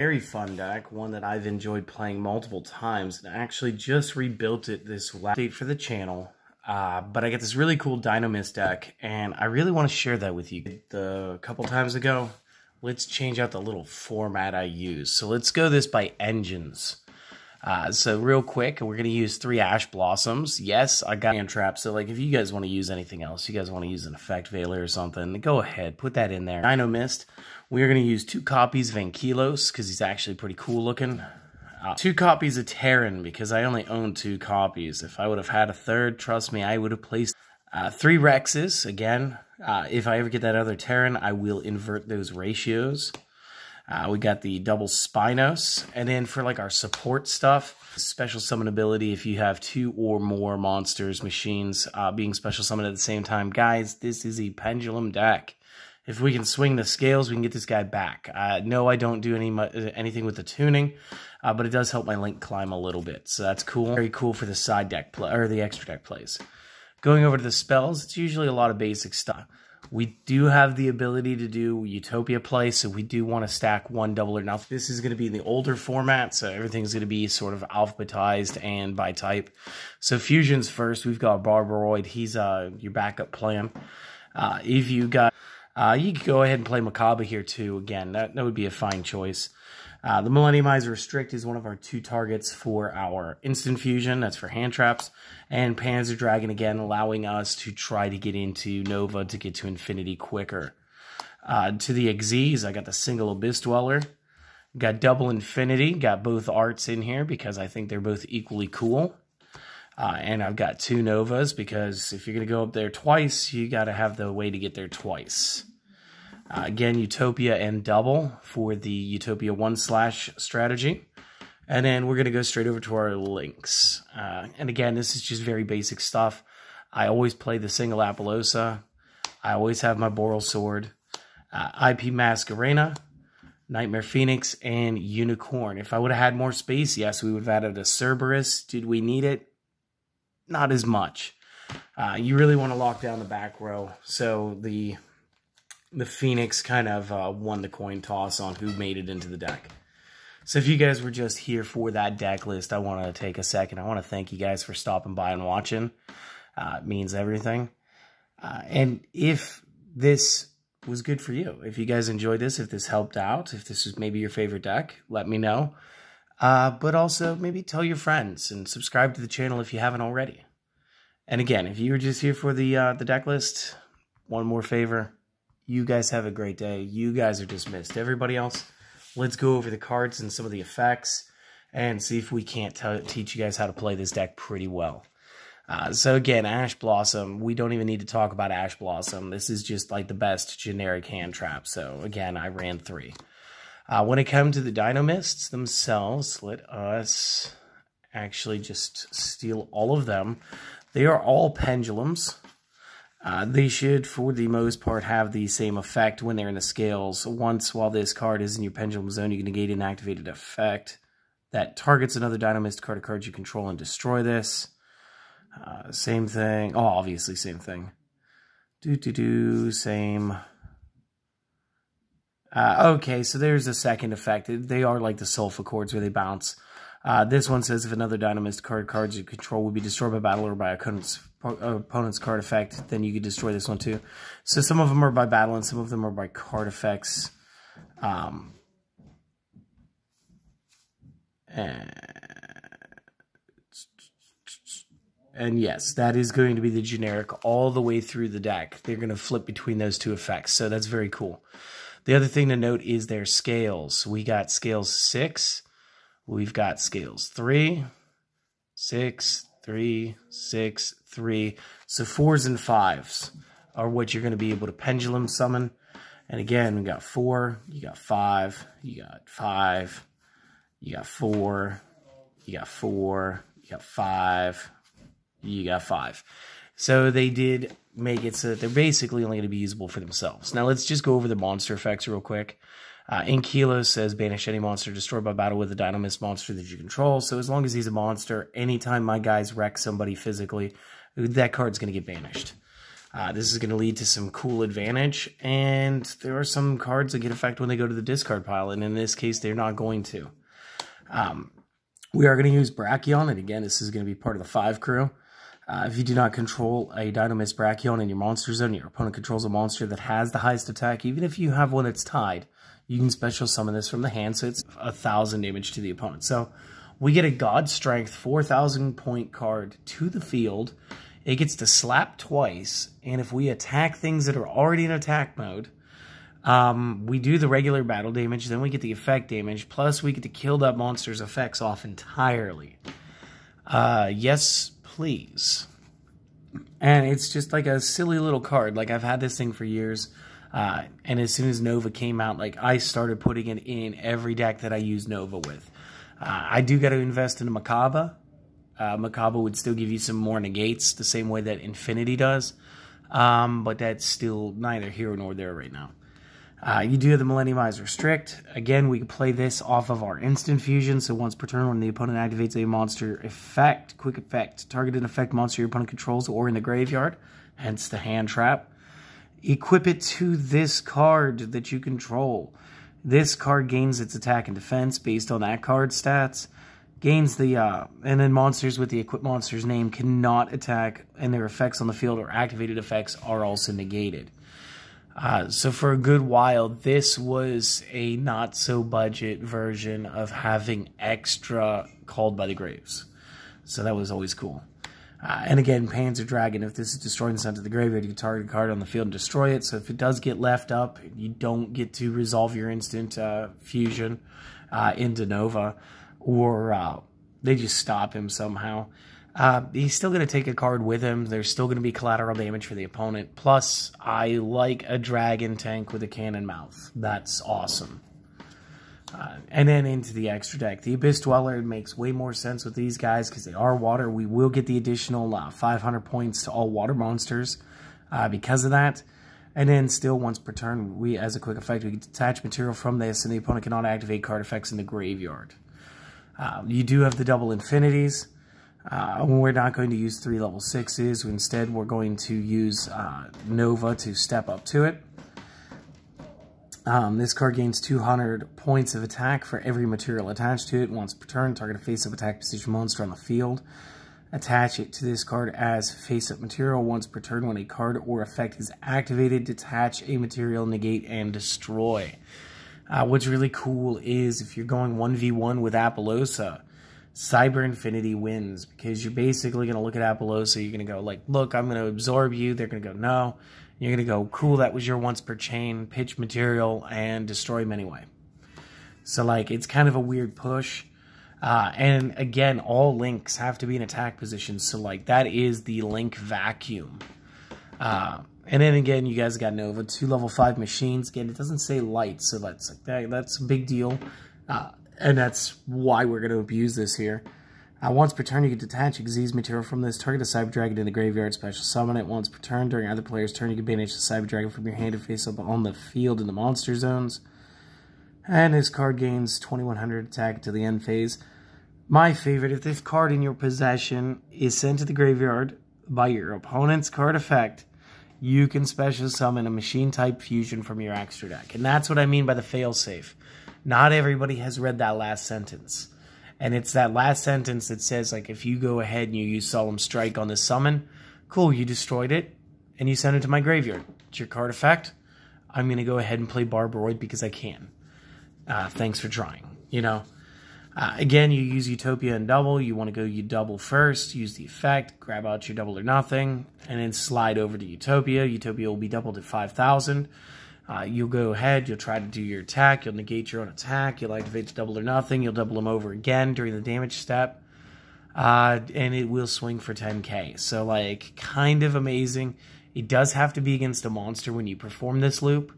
Very fun deck, one that I've enjoyed playing multiple times, and I actually just rebuilt it this last update for the channel. But I got this really cool Dynomist deck, and I really want to share that with you. A couple times ago, let's change out the little format I use. So let's go this by engines. So real quick, we're going to use 3 Ash Blossoms. Yes, I got hand traps. So like if you guys want to use anything else, you guys want to use an effect Veiler or something, go ahead, put that in there. Dynomist, we are going to use 2 copies of Ankylos because he's actually pretty cool looking. 2 copies of Terran because I only own 2 copies. If I would have had a third, trust me, I would have placed 3 Rexes. Again, if I ever get that other Terran, I will invert those ratios. We got the double Spinos, and then for like our support stuff, special summon ability if you have 2 or more monsters, machines being special summoned at the same time. Guys, this is a pendulum deck. If we can swing the scales, we can get this guy back. No, I don't do anything with the tuning, but it does help my link climb a little bit, so that's cool. Very cool for the side deck play or the extra deck plays. Going over to the spells, it's usually a lot of basic stuff. We do have the ability to do Utopia play, so we do want to stack 1 doubler. Now, this is going to be in the older format, so everything's going to be sort of alphabetized and by type. So fusions first, we've got Barbaroid. He's your backup plan. If you got, you could go ahead and play Makaba here too. Again, that would be a fine choice. The Millenniumizer Restrict is one of our 2 targets for our instant fusion. That's for hand traps. And Panzer Dragon, again, allowing us to try to get into Nova to get to Infinity quicker. To the Xyz, I got the single Abyss Dweller. Got double Infinity. Got both arts in here because I think they're both equally cool. And I've got 2 Novas because if you're going to go up there twice, you got to have the way to get there twice. Again, Utopia and double for the Utopia 1/ strategy. And then we're going to go straight over to our links. And again, this is just very basic stuff. I always play the single Apollosa. I always have my Boral Sword. IP Masquerena, Nightmare Phoenix, and Unicorn. If I would have had more space, yes, we would have added a Cerberus. Did we need it? Not as much. You really want to lock down the back row. So the Phoenix kind of won the coin toss on who made it into the deck. So if you guys were just here for that deck list, I want to take a second. I want to thank you guys for stopping by and watching. It means everything. And if this was good for you, if you guys enjoyed this, if this helped out, if this was maybe your favorite deck, let me know. But also maybe tell your friends and subscribe to the channel if you haven't already. And again, if you were just here for the deck list, one more favor. You guys have a great day. You guys are dismissed. Everybody else, let's go over the cards and some of the effects and see if we can't teach you guys how to play this deck pretty well. So again, Ash Blossom, we don't even need to talk about Ash Blossom. This is just like the best generic hand trap. So again, I ran 3. When it comes to the Dynomists themselves, let us actually just steal all of them. They are all pendulums. They should, for the most part, have the same effect when they're in the scales. Once, while this card is in your pendulum zone, you can negate an activated effect that targets another Dynomist card or card you control and destroy this. Same thing. Oh, obviously, same thing. Same. Okay, so there's a second effect. They are like the Sulfa chords where they bounce. This one says if another Dynomist cards you control will be destroyed by battle or by opponent's card effect, then you can destroy this one too. So some of them are by battle and some of them are by card effects. And yes, that is going to be the generic all the way through the deck. They're going to flip between those 2 effects, so that's very cool. The other thing to note is their scales. We got scales 6. We've got scales 3, 6, 3, 6, 3. So 4s and 5s are what you're going to be able to pendulum summon. And again, we got 4, you got 5, you got 5, you got 4, you got 4, you got 5, you got 5. So they did make it so that they're basically only going to be usable for themselves. Now let's just go over the monster effects real quick. Ankylos says banish any monster destroyed by battle with a Dynomist monster that you control. So as long as he's a monster, anytime my guys wreck somebody physically, that card's going to get banished. This is going to lead to some cool advantage, and there are some cards that get effect when they go to the discard pile, and in this case, they're not going to. We are going to use Brachion, and again, this is going to be part of the 5 crew. If you do not control a Dynamis Brachion in your monster zone, your opponent controls a monster that has the highest attack, even if you have one that's tied, you can special summon this from the hand, so it's 1,000 damage to the opponent. So we get a God Strength 4,000 point card to the field. It gets to slap twice, and if we attack things that are already in attack mode, we do the regular battle damage, then we get the effect damage, plus we get to kill that monster's effects off entirely. Yes, please. And it's just like a silly little card. Like, I've had this thing for years, and as soon as Nova came out, like, I started putting it in every deck that I use Nova with. I do got to invest in a Makaba. Makaba would still give you some more negates, the same way that Infinity does, but that's still neither here nor there right now. You do have the Millenniumize Restrict. Again, we can play this off of our Instant Fusion, so once per turn when the opponent activates a monster effect, quick effect, target an effect monster your opponent controls or in the graveyard, hence the hand trap. Equip it to this card that you control. This card gains its attack and defense based on that card's stats. Gains the, and then monsters with the equipped monster's name cannot attack, and their effects on the field or activated effects are also negated. So for a good while, this was a not-so-budget version of having extra Called by the Graves. So that was always cool. And again, Panzer Dragon, if this is destroyed and sent to the graveyard, you can target a card on the field and destroy it. So if it does get left up, you don't get to resolve your instant fusion into Nova, or they just stop him somehow. He's still going to take a card with him. There's still going to be collateral damage for the opponent. Plus, I like a dragon tank with a cannon mouth. That's awesome. And then into the extra deck. The Abyss Dweller makes way more sense with these guys because they are water. We will get the additional 500 points to all water monsters because of that. And then still, once per turn, we, as a quick effect, we can detach material from this, and the opponent cannot activate card effects in the graveyard. You do have the double infinities. We're not going to use 3 level 6s. Instead, we're going to use Nova to step up to it. This card gains 200 points of attack for every material attached to it. Once per turn, target a face-up attack position monster on the field. Attach it to this card as face-up material. Once per turn, when a card or effect is activated, detach a material, negate, and destroy. What's really cool is if you're going 1v1 with Apollousa, Cyber Infinity wins, because you're basically going to look at Apollousa, you're going to go like, look, I'm going to absorb you. They're going to go, no. You're going to go, cool, that was your once per chain, pitch material, and destroy him anyway. So, like, it's kind of a weird push. And, again, all links have to be in attack positions. So, like, that is the link vacuum. And then, again, you guys got Nova, 2 level 5 machines. Again, it doesn't say light, so that's a big deal. And that's why we're going to abuse this here. Once per turn, you can detach Xyz material from this. Target a Cyber Dragon in the graveyard. Special summon it. Once per turn, during either player's turn, you can banish the Cyber Dragon from your hand and face up on the field in the monster zones. And this card gains 2100 attack until the end phase. My favorite, if this card in your possession is sent to the graveyard by your opponent's card effect, you can special summon a machine-type fusion from your extra deck. And that's what I mean by the failsafe. Not everybody has read that last sentence. And it's that last sentence that says, like, if you go ahead and you use Solemn Strike on this summon, cool, you destroyed it, and you send it to my graveyard. It's your card effect. I'm going to go ahead and play Barbroid because I can. Thanks for trying, you know. Again, you use Utopia and double. You want to go you double first, use the effect, grab out your double or nothing, and then slide over to Utopia. Utopia will be doubled at 5,000. You'll go ahead, you'll try to do your attack, you'll negate your own attack, you'll activate the double or nothing, you'll double them over again during the damage step, and it will swing for 10k. So, like, kind of amazing. It does have to be against a monster when you perform this loop,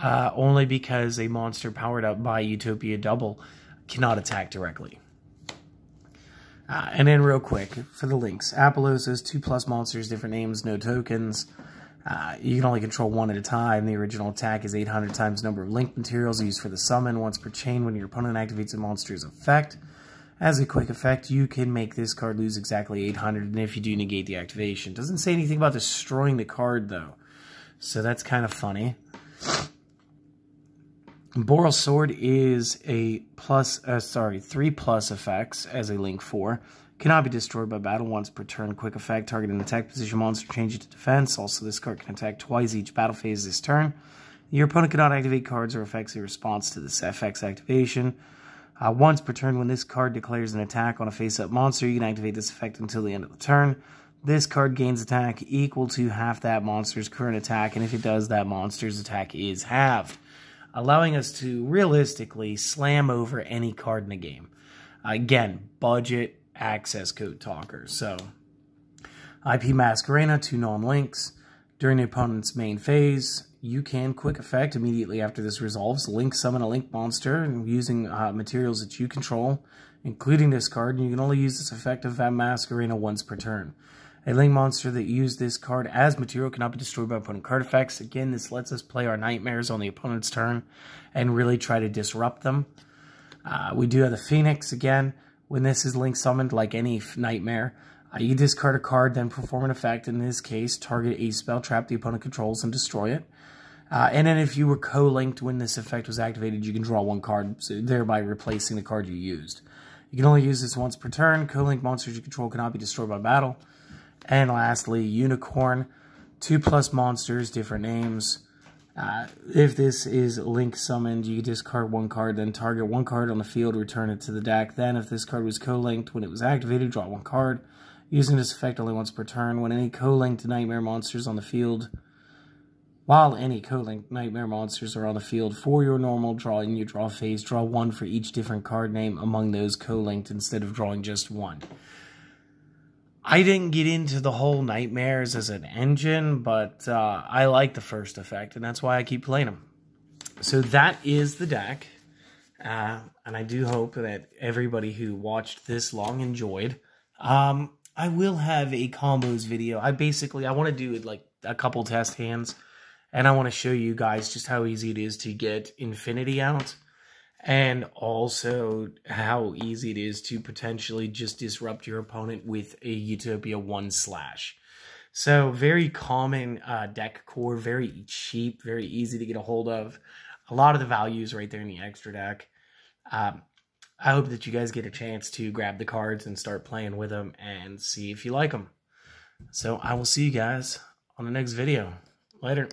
only because a monster powered up by Utopia double cannot attack directly. And then real quick, for the links, Apollousa's 2+ monsters, different names, no tokens. You can only control 1 at a time. The original attack is 800 times number of link materials used for the summon, once per chain when your opponent activates a monster's effect. As a quick effect, you can make this card lose exactly 800, and if you do, negate the activation. Doesn't say anything about destroying the card, though, so that's kind of funny. Boral Sword is a 3+ effects as a Link 4. Cannot be destroyed by battle once per turn. Quick effect, target an attack position monster, change it to defense. Also, this card can attack twice each battle phase this turn. Your opponent cannot activate cards or effects in response to this FX activation. Once per turn, when this card declares an attack on a face-up monster, you can activate this effect until the end of the turn. This card gains attack equal to half that monster's current attack, and if it does, that monster's attack is halved, allowing us to realistically slam over any card in the game. Again, budget access code talker. So, IP Masquerena, 2 non-links. During the opponent's main phase, you can quick effect immediately after this resolves. Link summon a Link monster and using materials that you control, including this card, and you can only use this effect of Masquerena once per turn. A Link monster that used this card as material cannot be destroyed by opponent card effects. Again, this lets us play our nightmares on the opponent's turn and really try to disrupt them. We do have the Phoenix again. When this is Link summoned, like any nightmare, you discard a card, then perform an effect. In this case, target a spell trap the opponent controls and destroy it. And then if you were co-linked when this effect was activated, you can draw 1 card, so thereby replacing the card you used. You can only use this once per turn. Co-linked monsters you control cannot be destroyed by battle. And lastly, Unicorn, 2+ monsters, different names. If this is Link summoned, you discard 1 card, then target 1 card on the field, return it to the deck. Then, if this card was co-linked when it was activated, draw 1 card. Using this effect only once per turn. When any co-linked nightmare monsters on the field, while any co-linked nightmare monsters are on the field for your normal draw in your draw phase, draw 1 for each different card name among those co-linked instead of drawing just 1. I didn't get into the whole nightmares as an engine, but I like the first effect, and that's why I keep playing them. So that is the deck, and I do hope that everybody who watched this long enjoyed. I will have a combos video. I want to do like a couple test hands, and I want to show you guys just how easy it is to get Infinity out, and also how easy it is to potentially just disrupt your opponent with a Utopia 1/. So very common deck core, very cheap, very easy to get a hold of. A lot of the values right there in the extra deck. I hope that you guys get a chance to grab the cards and start playing with them and see if you like them. So I will see you guys on the next video. Later.